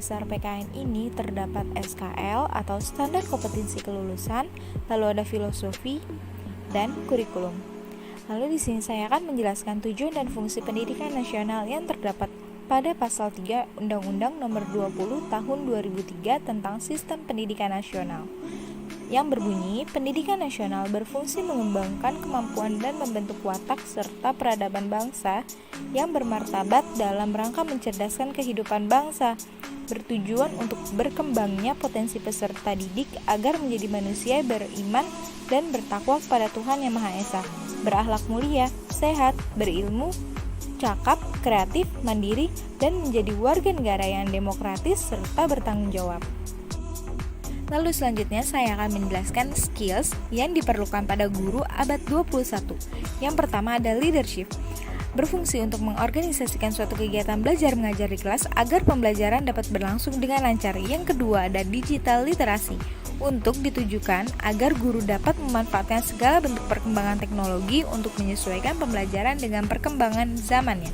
dasar PKN ini terdapat SKL atau Standar Kompetensi Kelulusan, lalu ada filosofi dan kurikulum. Lalu di sini saya akan menjelaskan tujuan dan fungsi pendidikan nasional yang terdapat pada pasal 3 Undang-Undang Nomor 20 Tahun 2003 tentang Sistem Pendidikan Nasional, yang berbunyi, pendidikan nasional berfungsi mengembangkan kemampuan dan membentuk watak serta peradaban bangsa yang bermartabat dalam rangka mencerdaskan kehidupan bangsa, bertujuan untuk berkembangnya potensi peserta didik agar menjadi manusia beriman dan bertakwa kepada Tuhan Yang Maha Esa, berakhlak mulia, sehat, berilmu, cakap, kreatif, mandiri, dan menjadi warga negara yang demokratis serta bertanggung jawab. Lalu selanjutnya saya akan menjelaskan skills yang diperlukan pada guru abad 21. Yang pertama ada leadership. Berfungsi untuk mengorganisasikan suatu kegiatan belajar mengajar di kelas agar pembelajaran dapat berlangsung dengan lancar. Yang kedua ada digital literasi. Untuk ditujukan agar guru dapat memanfaatkan segala bentuk perkembangan teknologi untuk menyesuaikan pembelajaran dengan perkembangan zamannya.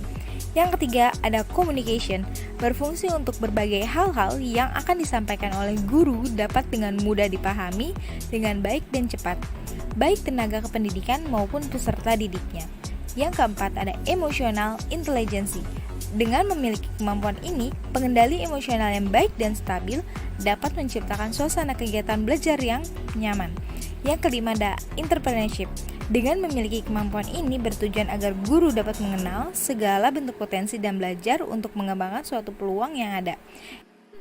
Yang ketiga ada communication, berfungsi untuk berbagai hal-hal yang akan disampaikan oleh guru dapat dengan mudah dipahami dengan baik dan cepat, baik tenaga kependidikan maupun peserta didiknya. Yang keempat ada emotional intelligence. Dengan memiliki kemampuan ini, pengendali emosional yang baik dan stabil dapat menciptakan suasana kegiatan belajar yang nyaman. Yang kelima ada entrepreneurship. Dengan memiliki kemampuan ini bertujuan agar guru dapat mengenal segala bentuk potensi dan belajar untuk mengembangkan suatu peluang yang ada.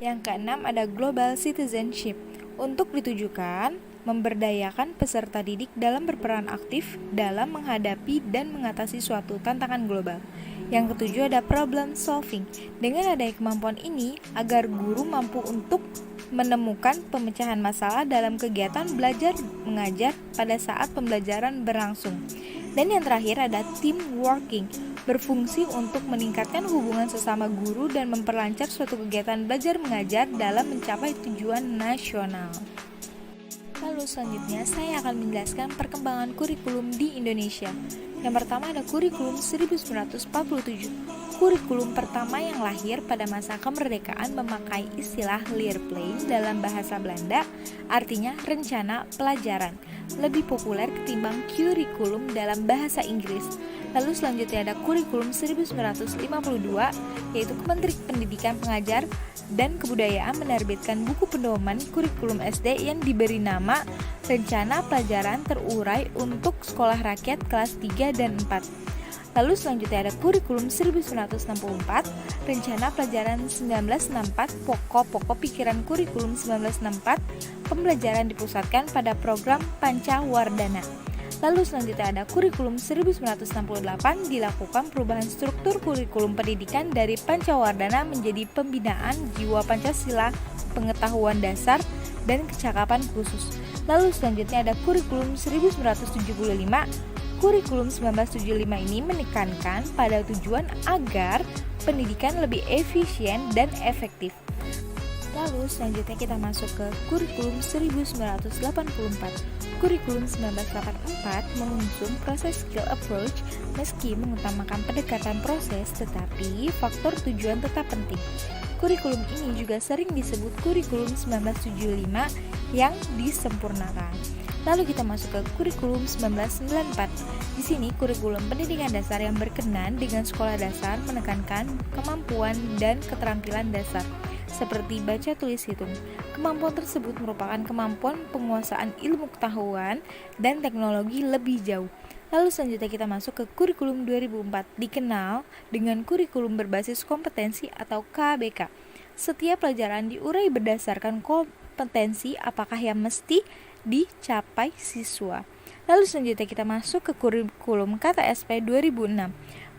Yang keenam ada global citizenship. Untuk ditujukan memberdayakan peserta didik dalam berperan aktif dalam menghadapi dan mengatasi suatu tantangan global. Yang ketujuh ada problem solving. Dengan adanya kemampuan ini agar guru mampu untuk menemukan pemecahan masalah dalam kegiatan belajar mengajar pada saat pembelajaran berlangsung. Dan yang terakhir ada team working, berfungsi untuk meningkatkan hubungan sesama guru dan memperlancar suatu kegiatan belajar mengajar dalam mencapai tujuan nasional. Lalu selanjutnya saya akan menjelaskan perkembangan kurikulum di Indonesia. Yang pertama ada kurikulum 1947. Kurikulum pertama yang lahir pada masa kemerdekaan memakai istilah leerplan dalam bahasa Belanda, artinya rencana pelajaran, lebih populer ketimbang kurikulum dalam bahasa Inggris. Lalu selanjutnya ada kurikulum 1952, yaitu Kementerian Pendidikan Pengajar dan Kebudayaan menerbitkan buku pedoman kurikulum SD yang diberi nama Rencana Pelajaran Terurai untuk Sekolah Rakyat kelas 3 dan 4. Lalu selanjutnya ada kurikulum 1964, Rencana Pelajaran 1964, Pokok-pokok pikiran kurikulum 1964, pembelajaran dipusatkan pada program Pancawardhana. Lalu selanjutnya ada kurikulum 1968, dilakukan perubahan struktur kurikulum pendidikan dari Pancawardhana menjadi pembinaan jiwa Pancasila, pengetahuan dasar, dan kecakapan khusus. Lalu selanjutnya ada kurikulum 1975. Kurikulum 1975 ini menekankan pada tujuan agar pendidikan lebih efisien dan efektif. Lalu selanjutnya kita masuk ke kurikulum 1984. Kurikulum 1984 mengusung proses skill approach meski mengutamakan pendekatan proses, tetapi faktor tujuan tetap penting. Kurikulum ini juga sering disebut kurikulum 1975 yang disempurnakan. Lalu kita masuk ke kurikulum 1994. Di sini kurikulum pendidikan dasar yang berkenan dengan sekolah dasar menekankan kemampuan dan keterampilan dasar seperti baca tulis hitung. Kemampuan tersebut merupakan kemampuan penguasaan ilmu pengetahuan dan teknologi lebih jauh. Lalu selanjutnya kita masuk ke kurikulum 2004, dikenal dengan kurikulum berbasis kompetensi atau KBK. Setiap pelajaran diurai berdasarkan kompetensi apakah yang mesti dicapai siswa. Lalu selanjutnya kita masuk ke kurikulum KTSP 2006.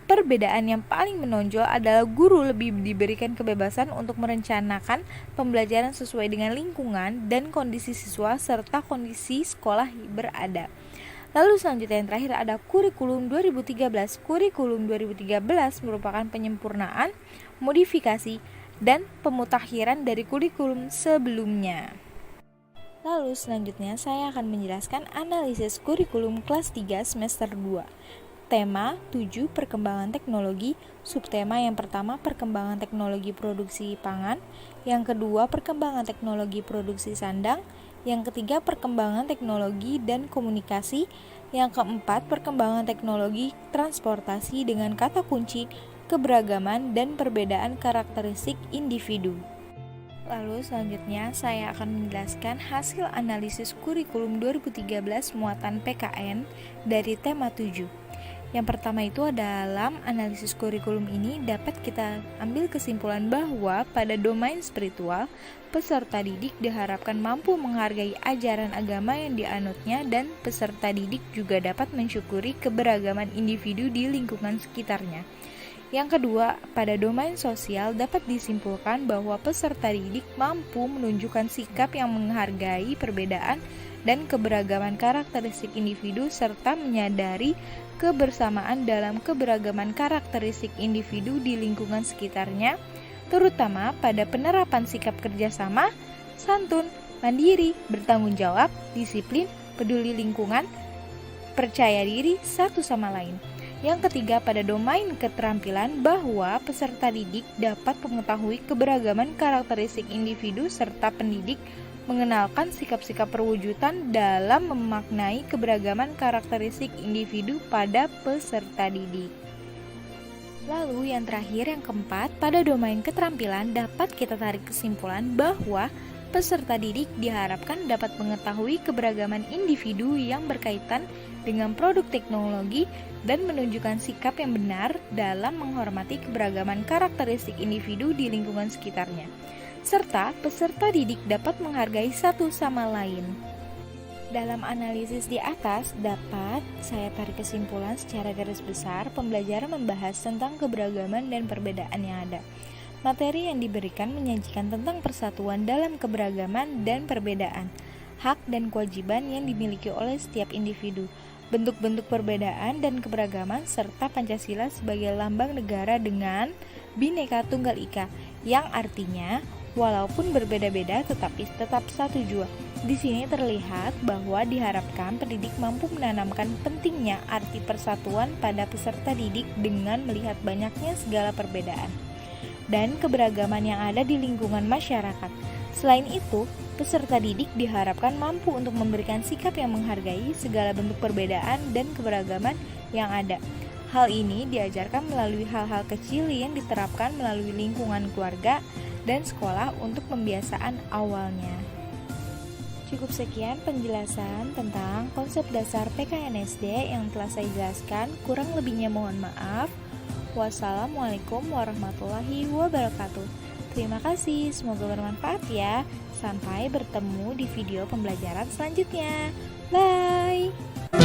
Perbedaan yang paling menonjol adalah guru lebih diberikan kebebasan untuk merencanakan pembelajaran sesuai dengan lingkungan dan kondisi siswa serta kondisi sekolah berada. Lalu selanjutnya yang terakhir ada kurikulum 2013. Kurikulum 2013 merupakan penyempurnaan, modifikasi, dan pemutakhiran dari kurikulum sebelumnya. Lalu selanjutnya saya akan menjelaskan analisis kurikulum kelas 3 semester 2. tema 7 perkembangan teknologi, subtema yang pertama perkembangan teknologi produksi pangan, yang kedua perkembangan teknologi produksi sandang, yang ketiga perkembangan teknologi dan komunikasi, yang keempat perkembangan teknologi transportasi dengan kata kunci keberagaman dan perbedaan karakteristik individu. Lalu selanjutnya saya akan menjelaskan hasil analisis kurikulum 2013 muatan PKN dari tema 7. Yang pertama itu dalam analisis kurikulum ini dapat kita ambil kesimpulan bahwa pada domain spiritual, peserta didik diharapkan mampu menghargai ajaran agama yang dianutnya dan peserta didik juga dapat mensyukuri keberagaman individu di lingkungan sekitarnya. Yang kedua, pada domain sosial dapat disimpulkan bahwa peserta didik mampu menunjukkan sikap yang menghargai perbedaan dan keberagaman karakteristik individu serta menyadari kebersamaan dalam keberagaman karakteristik individu di lingkungan sekitarnya, terutama pada penerapan sikap kerjasama, santun, mandiri, bertanggung jawab, disiplin, peduli lingkungan, percaya diri satu sama lain. Yang ketiga, pada domain keterampilan bahwa peserta didik dapat mengetahui keberagaman karakteristik individu serta pendidik mengenalkan sikap-sikap perwujudan dalam memaknai keberagaman karakteristik individu pada peserta didik. Lalu yang terakhir, yang keempat, pada domain keterampilan dapat kita tarik kesimpulan bahwa peserta didik diharapkan dapat mengetahui keberagaman individu yang berkaitan dengan produk teknologi dan menunjukkan sikap yang benar dalam menghormati keberagaman karakteristik individu di lingkungan sekitarnya, serta peserta didik dapat menghargai satu sama lain. Dalam analisis di atas dapat saya tarik kesimpulan secara garis besar pembelajaran membahas tentang keberagaman dan perbedaan yang ada. Materi yang diberikan menyajikan tentang persatuan dalam keberagaman dan perbedaan, hak dan kewajiban yang dimiliki oleh setiap individu, bentuk-bentuk perbedaan dan keberagaman, serta Pancasila sebagai lambang negara dengan Bhinneka Tunggal Ika, yang artinya walaupun berbeda-beda tetapi tetap satu jua. Di sini terlihat bahwa diharapkan pendidik mampu menanamkan pentingnya arti persatuan pada peserta didik dengan melihat banyaknya segala perbedaan dan keberagaman yang ada di lingkungan masyarakat. Selain itu, peserta didik diharapkan mampu untuk memberikan sikap yang menghargai segala bentuk perbedaan dan keberagaman yang ada. Hal ini diajarkan melalui hal-hal kecil yang diterapkan melalui lingkungan keluarga dan sekolah untuk pembiasaan awalnya. Cukup sekian penjelasan tentang konsep dasar PKNSD yang telah saya jelaskan, kurang lebihnya mohon maaf. Wassalamualaikum warahmatullahi wabarakatuh. Terima kasih, semoga bermanfaat ya. Sampai bertemu di video pembelajaran selanjutnya. Bye.